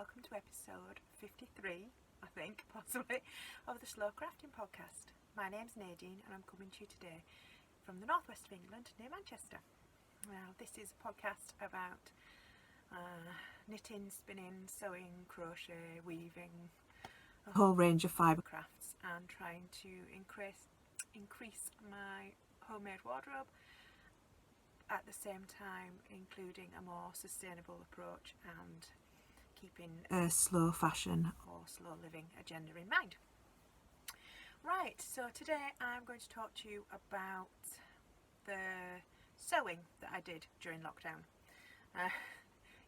welcome to episode 53, I think, possibly, of the Slow Crafting Podcast. My name's Nadine and I'm coming to you today from the northwest of England near Manchester. Now, this is a podcast about knitting, spinning, sewing, crochet, weaving, a whole range of fibre crafts, and trying to increase my homemade wardrobe, at the same time including a more sustainable approach and keeping a slow fashion or slow living agenda in mind. Right, so today I'm going to talk to you about the sewing that I did during lockdown.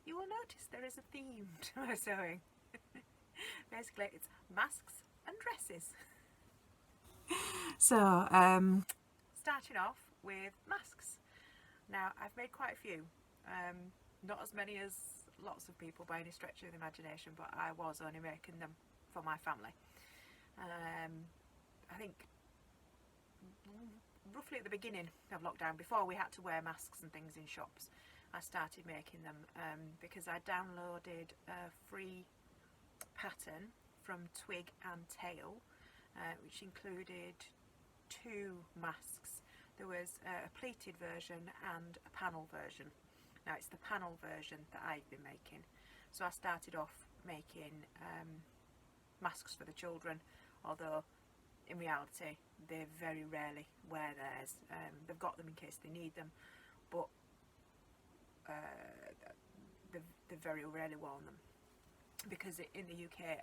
You will notice there is a theme to my sewing. Basically it's masks and dresses. So starting off with masks. Now, I've made quite a few, not as many as lots of people by any stretch of the imagination, but I was only making them for my family. I think roughly at the beginning of lockdown, before we had to wear masks and things in shops, I started making them because I downloaded a free pattern from Twig and Tail, which included 2 masks. There was a pleated version and a panel version. Now it's the panel version that I've been making. So I started off making masks for the children, although in reality they very rarely wear theirs. They've got them in case they need them, but they've very rarely worn them, because in the UK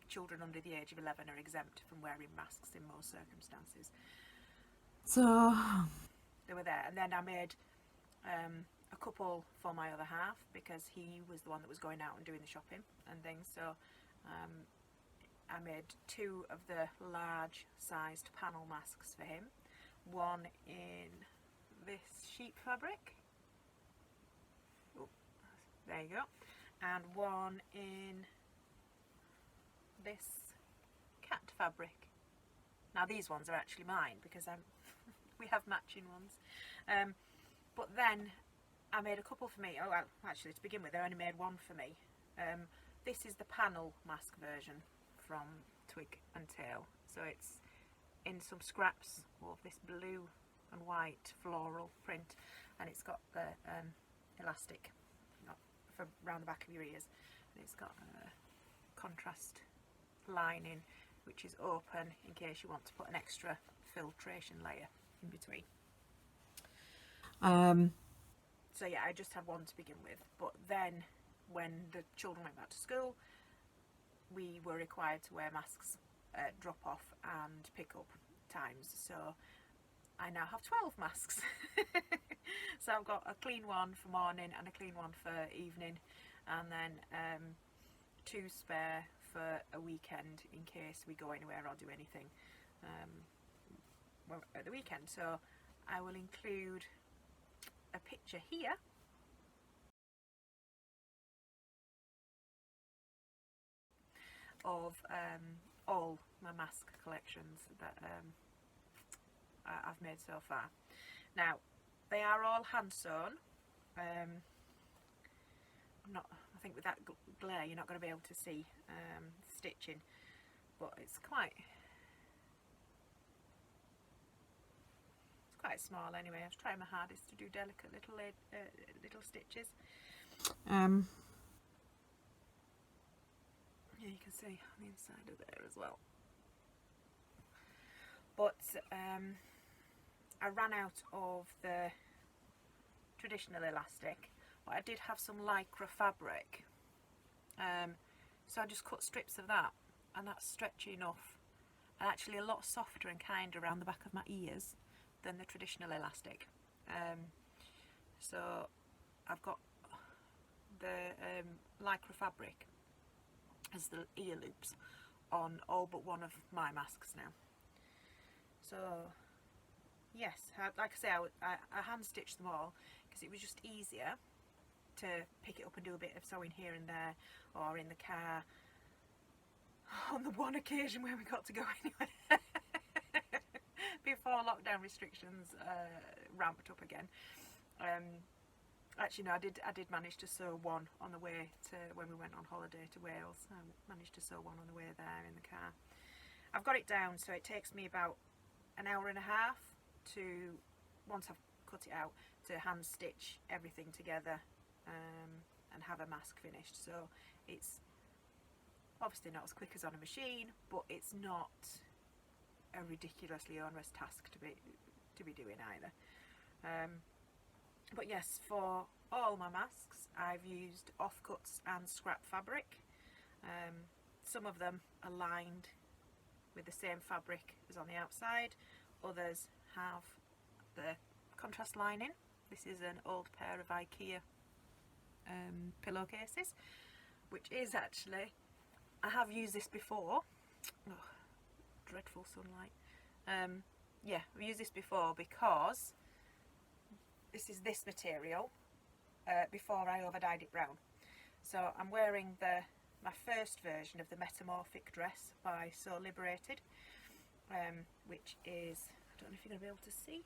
children under the age of 11 are exempt from wearing masks in most circumstances. So they were there, and then I made a couple for my other half because he was the one that was going out and doing the shopping and things. So I made 2 of the large sized panel masks for him, one in this sheep fabric, oh, there you go, and one in this cat fabric. Now these ones are actually mine because we have matching ones, but then I made a couple for me. Oh well, actually to begin with I only made one for me. This is the panel mask version from Twig and Tail, so it's in some scraps of this blue and white floral print, and it's got the elastic for around the back of your ears, and it's got a contrast lining which is open in case you want to put an extra filtration layer in between. So yeah, I just had one to begin with, but then when the children went back to school we were required to wear masks at drop off and pick up times, so I now have 12 masks. So I've got a clean one for morning and a clean one for evening, and then 2 spare for a weekend in case we go anywhere or do anything at the weekend. So I will include a picture here of all my mask collections that I've made so far. Now they are all hand sewn. I think with that glare you're not going to be able to see stitching, but it's quite small anyway. I was trying my hardest to do delicate little stitches. Yeah, you can see on the inside of there as well. But I ran out of the traditional elastic, but I did have some lycra fabric, so I just cut strips of that, and that's stretchy enough and actually a lot softer and kinder around the back of my ears than the traditional elastic. So I've got the lycra fabric as the ear loops on all but one of my masks now. So yes, like I say, I hand stitched them all because it was just easier to pick it up and do a bit of sewing here and there, or in the car on the one occasion where we got to go anywhere before lockdown restrictions ramped up again. Actually no, I did manage to sew one on the way to when we went on holiday to Wales. I managed to sew one on the way there in the car. I've got it down so it takes me about an hour and a half to, once I've cut it out, to hand stitch everything together and have a mask finished. So it's obviously not as quick as on a machine, but it's not a ridiculously onerous task to be doing either. But yes, for all my masks I've used offcuts and scrap fabric. Some of them are lined with the same fabric as on the outside, others have the contrast lining. This is an old pair of IKEA pillowcases, which is actually, I have used this before. Oh, dreadful sunlight. Yeah, I've used this before because this is this material before I overdyed it brown. So I'm wearing my first version of the Metamorphic dress by So Liberated, which is, I don't know if you're going to be able to see,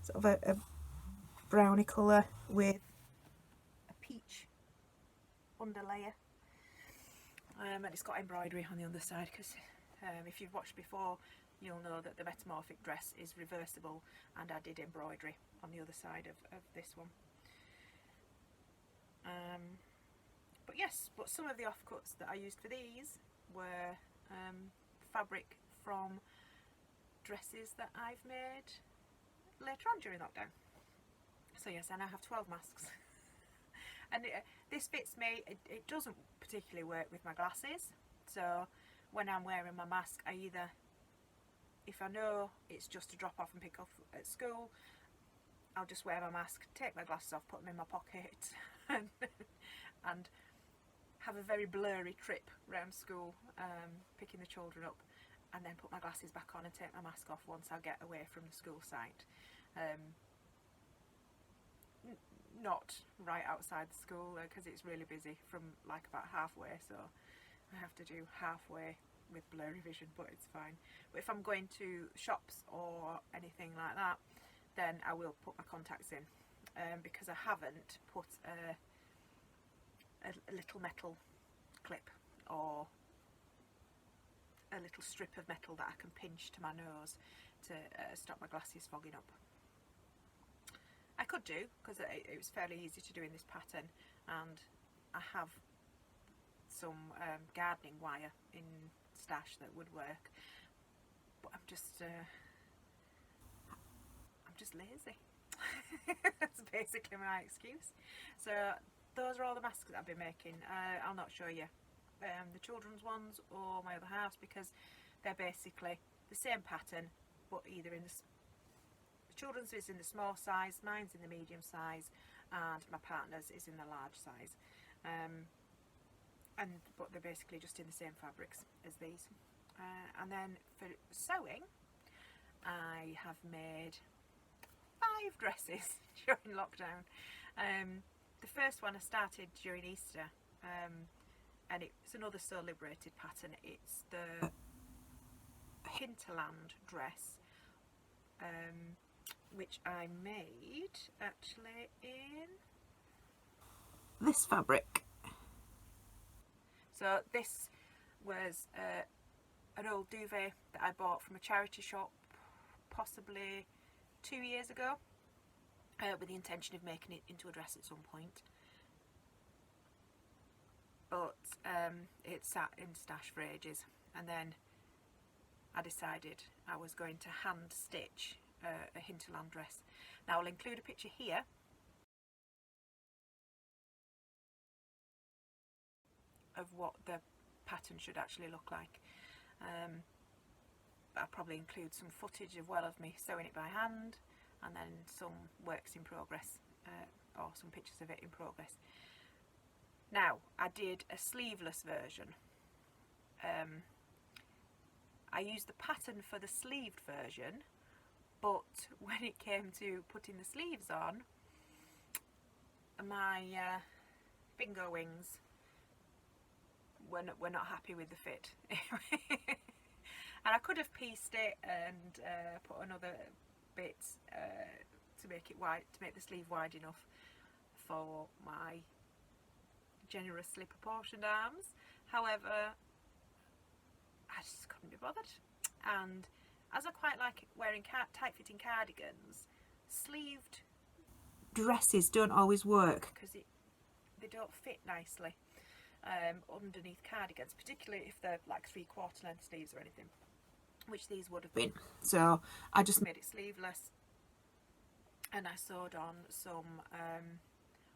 sort of a browny colour with a peach underlayer, and it's got embroidery on the underside, because if you've watched before you'll know that the Metamorphic dress is reversible, and I did embroidery on the other side of this one. But yes, but some of the offcuts that I used for these were fabric from dresses that I've made later on during lockdown. So yes, I now have 12 masks. And this fits me. It doesn't particularly work with my glasses, so when I'm wearing my mask, I either, if I know it's just to drop off and pick up at school, I'll just wear my mask, take my glasses off, put them in my pocket and have a very blurry trip around school, picking the children up, and then put my glasses back on and take my mask off once I get away from the school site. Not right outside the school, because it's really busy from like about halfway, so I have to do halfway with blurry vision, but it's fine. But if I'm going to shops or anything like that, then I will put my contacts in, because I haven't put a little metal clip or a little strip of metal that I can pinch to my nose to stop my glasses fogging up. I could do, because it was fairly easy to do in this pattern, and I have some gardening wire in stash that would work, but I'm just lazy. That's basically my excuse. So those are all the masks that I've been making. I'll not show you the children's ones or my other halves, because they're basically the same pattern, but either in the children's is in the small size, mine's in the medium size, and my partner's is in the large size. But they're basically just in the same fabrics as these. And then for sewing, I have made 5 dresses during lockdown. The first one I started during Easter, and it's another So Liberated pattern. It's the Hinterland dress, which I made actually in this fabric. So this was an old duvet that I bought from a charity shop possibly 2 years ago, with the intention of making it into a dress at some point. But it sat in stash for ages, and then I decided I was going to hand stitch a Hinterland dress. Now I'll include a picture here of what the pattern should actually look like. I'll probably include some footage of me sewing it by hand, and then some works in progress, or some pictures of it in progress. Now I did a sleeveless version. I used the pattern for the sleeved version, but when it came to putting the sleeves on, my bingo wings were not happy with the fit. And I could have pieced it and put another bit to make it wide, to make the sleeve wide enough, for my generously proportioned arms. However, I just couldn't be bothered, and as I quite like wearing tight-fitting cardigans, sleeved dresses don't always work because they don't fit nicely underneath cardigans, particularly if they're like 3/4 length sleeves or anything, which these would have been. So I just made it sleeveless, and I sewed on some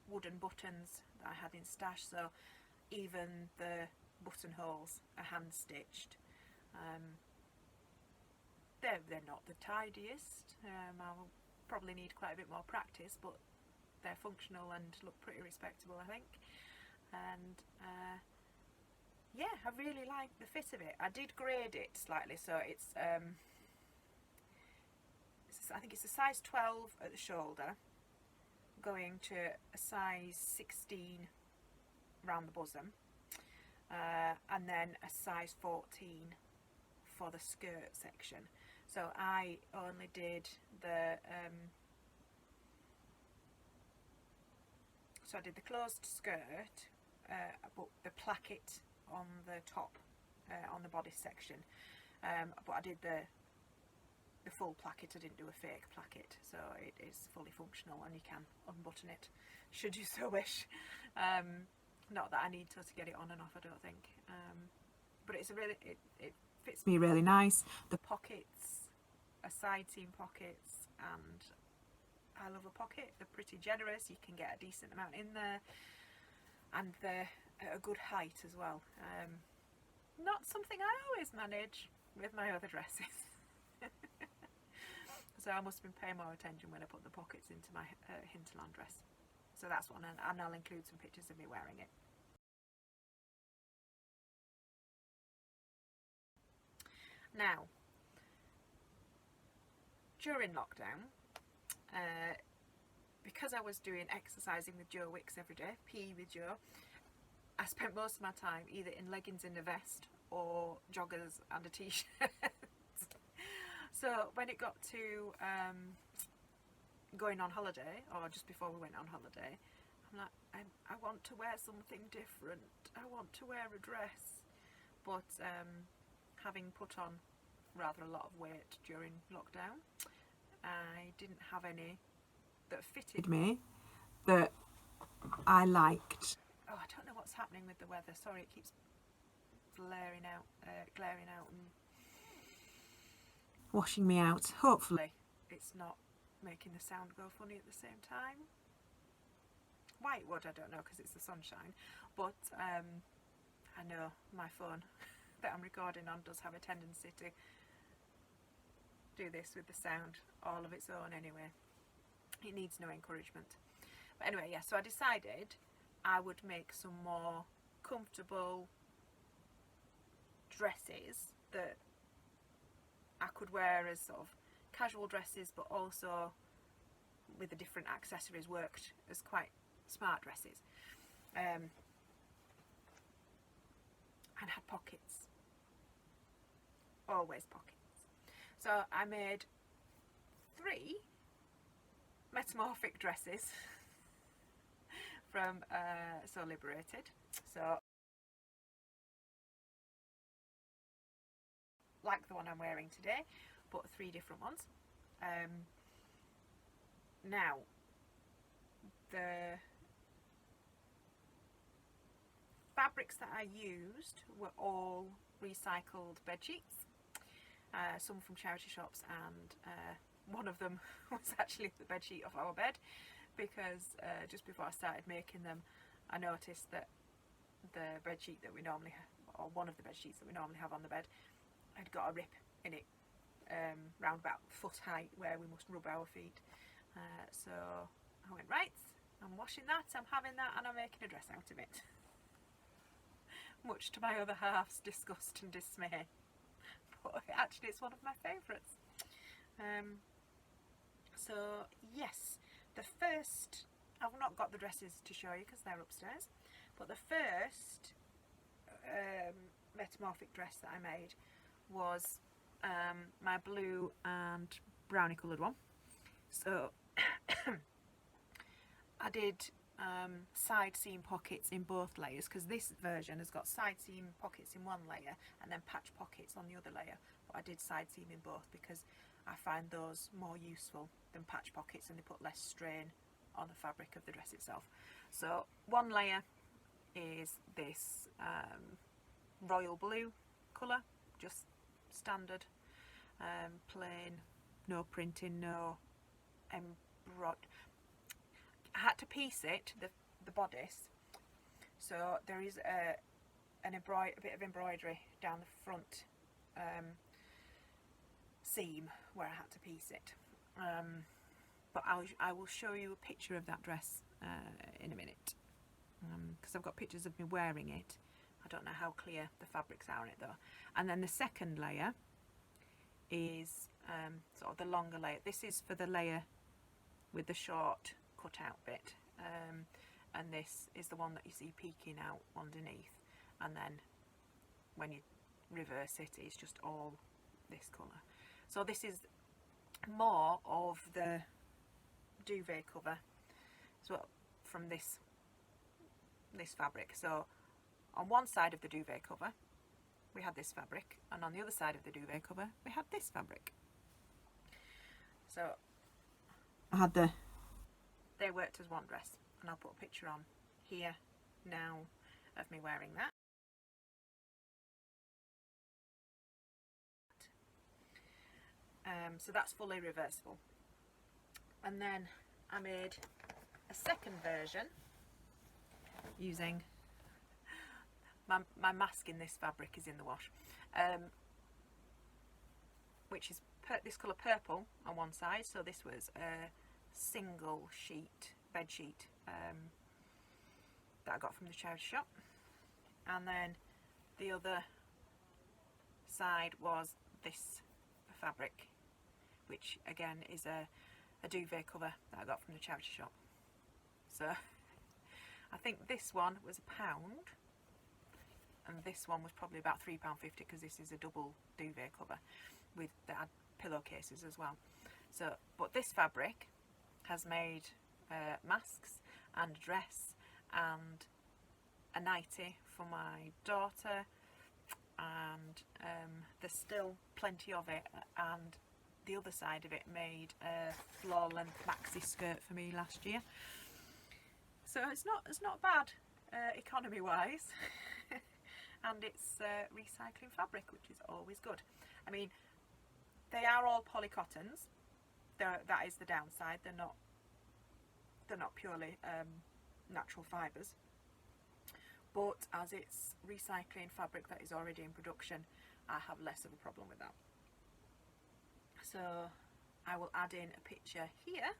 wooden buttons that I had in stash, so even the buttonholes are hand stitched. They're not the tidiest. I'll probably need quite a bit more practice, but they're functional and look pretty respectable, I think. And yeah, I really like the fit of it. I did grade it slightly, so it's I think it's a size 12 at the shoulder, going to a size 16 around the bosom, and then a size 14 for the skirt section. So I only did the so I did the closed skirt, but the placket on the top, on the bodice section, but I did the full placket. I didn't do a fake placket, so it is fully functional and you can unbutton it should you so wish. Not that I need to get it on and off, I don't think, but it's a really, it fits me really nice. The pockets are side seam pockets, and I love a pocket. They're pretty generous, you can get a decent amount in there, and they're at a good height as well. Not something I always manage with my other dresses. So I must have been paying more attention when I put the pockets into my hinterland dress. So that's one, and I'll include some pictures of me wearing it. Now, during lockdown, because I was doing exercising with Joe Wicks every day, PE with Joe, I spent most of my time either in leggings and a vest or joggers and a t-shirt. So when it got to going on holiday, or just before we went on holiday, I'm like, I want to wear something different. I want to wear a dress. But having put on rather a lot of weight during lockdown, I didn't have any that fitted me, that I liked. Oh, I don't know what's happening with the weather. Sorry, it keeps glaring out and washing me out. Hopefully it's not making the sound go funny at the same time. Why it would, I don't know, because it's the sunshine, but I know my phone that I'm recording on does have a tendency to do this with the sound all of its own anyway. It needs no encouragement. But anyway, yeah, so I decided I would make some more comfortable dresses that I could wear as sort of casual dresses, but also with the different accessories worked as quite smart dresses, and had pockets, always pockets. So I made 3 metamorphic dresses from Sew Liberated. So like the one I'm wearing today, but 3 different ones. Now, the fabrics that I used were all recycled bed sheets, some from charity shops, and one of them was actually the bed sheet of our bed, because just before I started making them, I noticed that the bed sheet that we normally have, or one of the bed sheets that we normally have on the bed, had got a rip in it, round about foot height where we must rub our feet. So I went, right, I'm washing that, I'm having that, and I'm making a dress out of it. Much to my other half's disgust and dismay. But actually it's one of my favourites. So yes, the first, I've not got the dresses to show you because they're upstairs, but the first metamorphic dress that I made was my blue and brownie coloured one. So I did side seam pockets in both layers, because this version has got side seam pockets in one layer and then patch pockets on the other layer, but I did side seam in both because I find those more useful than patch pockets, and they put less strain on the fabric of the dress itself. So one layer is this royal blue colour, just standard, plain, no printing, no embroidery. I had to piece it, the bodice, so there is a bit of embroidery down the front seam where I had to piece it, but I will show you a picture of that dress in a minute, because I've got pictures of me wearing it. I don't know how clear the fabrics are on it though. And then the second layer is sort of the longer layer. This is for the layer with the short cut out bit, and this is the one that you see peeking out underneath, and then when you reverse it, it's just all this colour. So this is more of the duvet cover, so from this fabric. So on one side of the duvet cover we had this fabric, and on the other side of the duvet cover we had this fabric. So I had they worked as one dress, and I'll put a picture on here now of me wearing that. So that's fully reversible. And then I made a second version using my mask in this fabric is in the wash, which is this colour purple on one side. So this was a single sheet bed sheet that I got from the charity shop, and then the other side was this fabric, which again is a duvet cover that I got from the charity shop. So I think this one was £1, and this one was probably about £3.50, because this is a double duvet cover with the pillowcases as well. So, but this fabric has made masks and a dress and a nightie for my daughter, and there's still plenty of it, and the other side of it made a floor length maxi skirt for me last year. So it's not bad economy wise, and it's recycling fabric, which is always good. I mean, they are all polycottons. That is the downside. They're not purely natural fibres, but as it's recycling fabric that is already in production, I have less of a problem with that. So I will add in a picture here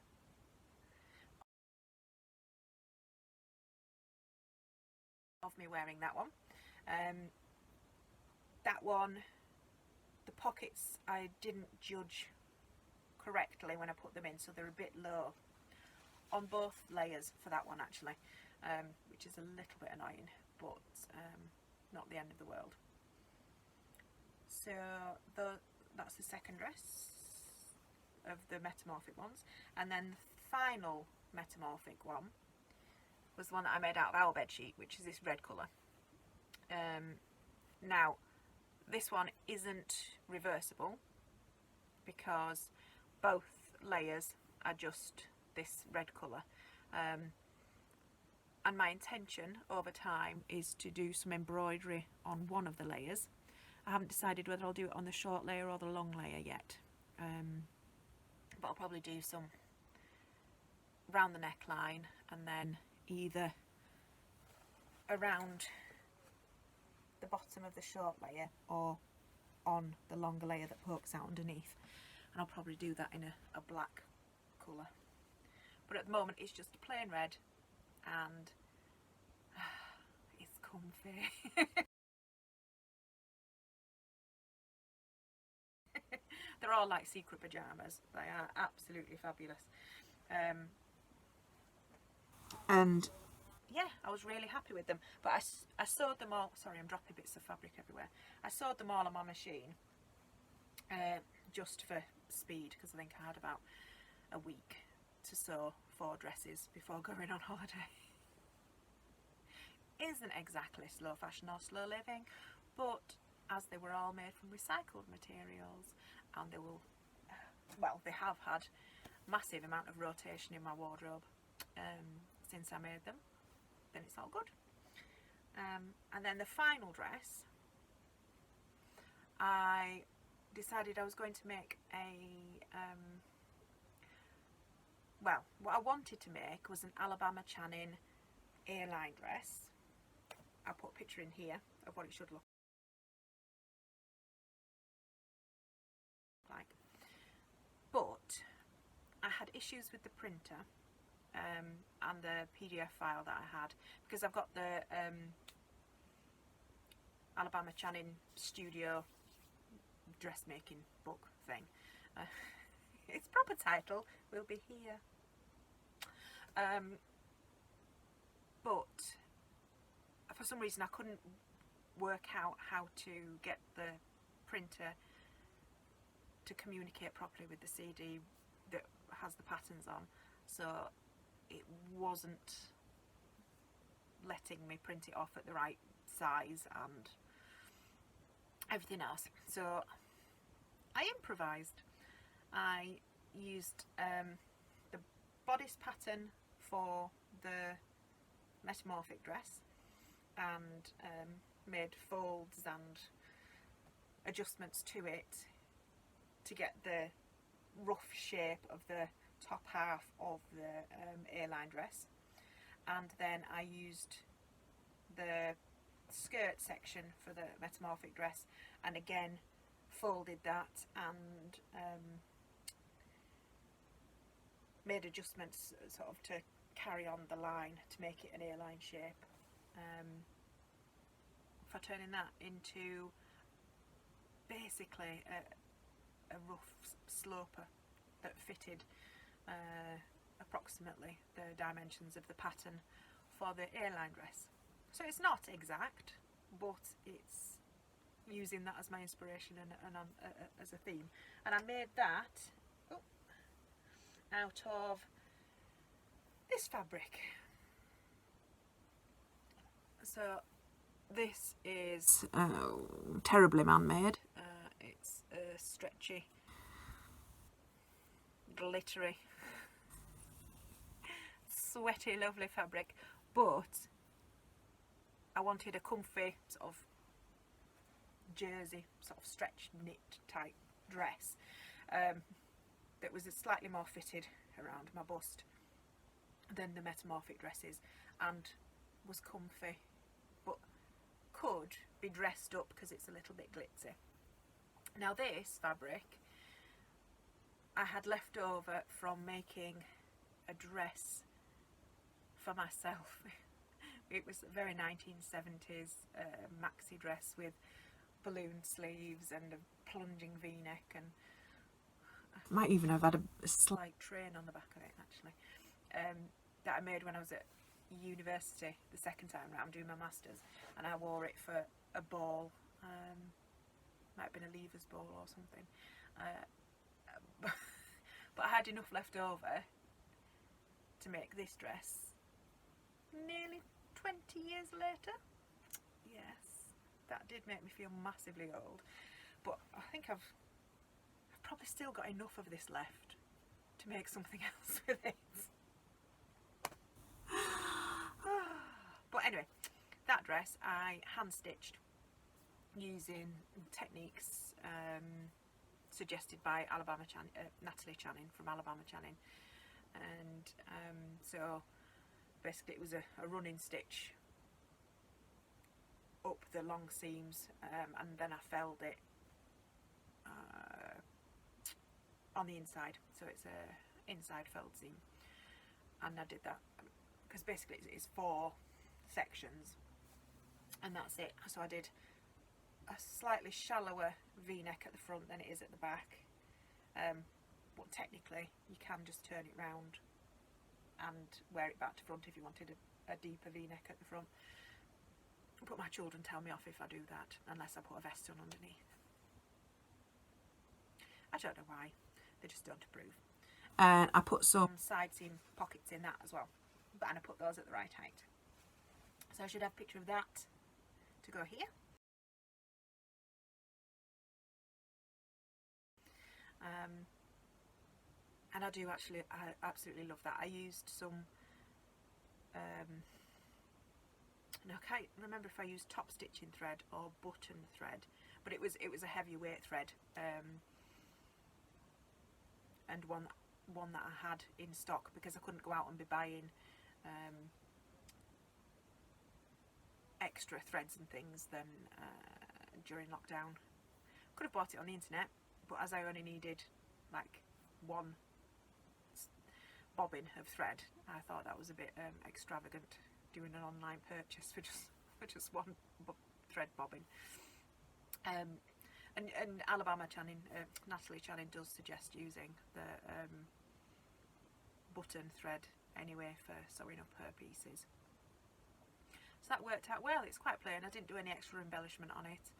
of me wearing that one. That one, the pockets I didn't judge correctly when I put them in, so they're a bit low on both layers for that one actually, which is a little bit annoying, but not the end of the world. So that's the second dress of the metamorphic ones, and then the final metamorphic one was the one that I made out of our bed sheet, which is this red colour. Now this one isn't reversible because both layers are just this red colour, and my intention over time is to do some embroidery on one of the layers. I haven't decided whether I'll do it on the short layer or the long layer yet, but I'll probably do some around the neckline, and then either around the bottom of the short layer or on the longer layer that pokes out underneath, and I'll probably do that in a black colour. But at the moment it's just a plain red, and it's comfy. They're all like secret pyjamas. They are absolutely fabulous. And yeah, I was really happy with them. But I sewed them all. Sorry, I'm dropping bits of fabric everywhere. I sewed them all on my machine just for speed, because I think I had about a week to sew 4 dresses before going on holiday. isn't exactly slow fashion or slow living, but as they were all made from recycled materials, and they will, well, they have had massive amount of rotation in my wardrobe since I made them, then it's all good. And then the final dress, I decided I was going to make a well, what I wanted to make was an Alabama Channing A-line dress. I'll put a picture in here of what it should look like. But I had issues with the printer and the PDF file that I had, because I've got the Alabama Channing Studio dressmaking book thing. Its proper title will be here. But for some reason I couldn't work out how to get the printer to communicate properly with the CD that has the patterns on, so it wasn't letting me print it off at the right size and everything else. So I improvised. I used the bodice pattern for the metamorphic dress and made folds and adjustments to it to get the rough shape of the top half of the A-line dress. And then I used the skirt section for the metamorphic dress, and again folded that and made adjustments sort of to carry on the line to make it an A-line shape, for turning that into basically a rough sloper that fitted approximately the dimensions of the pattern for the A-line dress. So it's not exact, but it's using that as my inspiration and as a theme. And I made that out of this fabric. So this is terribly man-made. It's a stretchy, glittery, sweaty, lovely fabric, but I wanted a comfy sort of jersey, sort of stretch knit type dress that was slightly more fitted around my bust than the metamorphic dresses, and was comfy but could be dressed up because it's a little bit glitzy. Now this fabric I had left over from making a dress for myself. It was a very 1970s maxi dress with balloon sleeves and a plunging v-neck, and I might even have had a slight train on the back of it actually, that I made when I was at university the second time round doing my masters, and I wore it for a ball, might have been a leavers ball or something, but I had enough left over to make this dress nearly 20 years later. Yes, that did make me feel massively old, but I think I've probably still got enough of this left to make something else with it. But anyway, that dress I hand stitched using techniques suggested by Natalie Channing from Alabama Channing, and so basically it was a running stitch up the long seams, and then I felled it on the inside, so it's a inside felled seam, and I did that because basically it's 4 sections and that's it. So I did a slightly shallower v-neck at the front than it is at the back, but technically you can just turn it round and wear it back to front if you wanted a deeper v-neck at the front, but my children tell me off if I do that unless I put a vest on underneath. I don't know why, they just don't approve. And I put some side seam pockets in that as well, and I put those at the right height. So I should have a picture of that to go here. And I do actually, I absolutely love that. I used some, now I can't remember if I used top stitching thread or button thread, but it was a heavyweight thread, and one that I had in stock because I couldn't go out and be buying extra threads and things then during lockdown. Could have bought it on the internet, but as I only needed like one bobbin of thread, I thought that was a bit extravagant, doing an online purchase for just one thread bobbin. And Alabama Channing, Natalie Channing does suggest using the button thread anyway for sewing up her pieces. So that worked out well. It's quite plain. I didn't do any extra embellishment on it,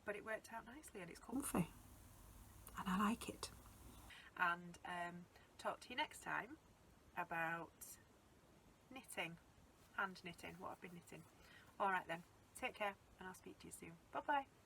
but it worked out nicely and it's comfy and I like it. And talk to you next time about knitting, hand knitting, what I've been knitting. Alright then, take care and I'll speak to you soon. Bye bye.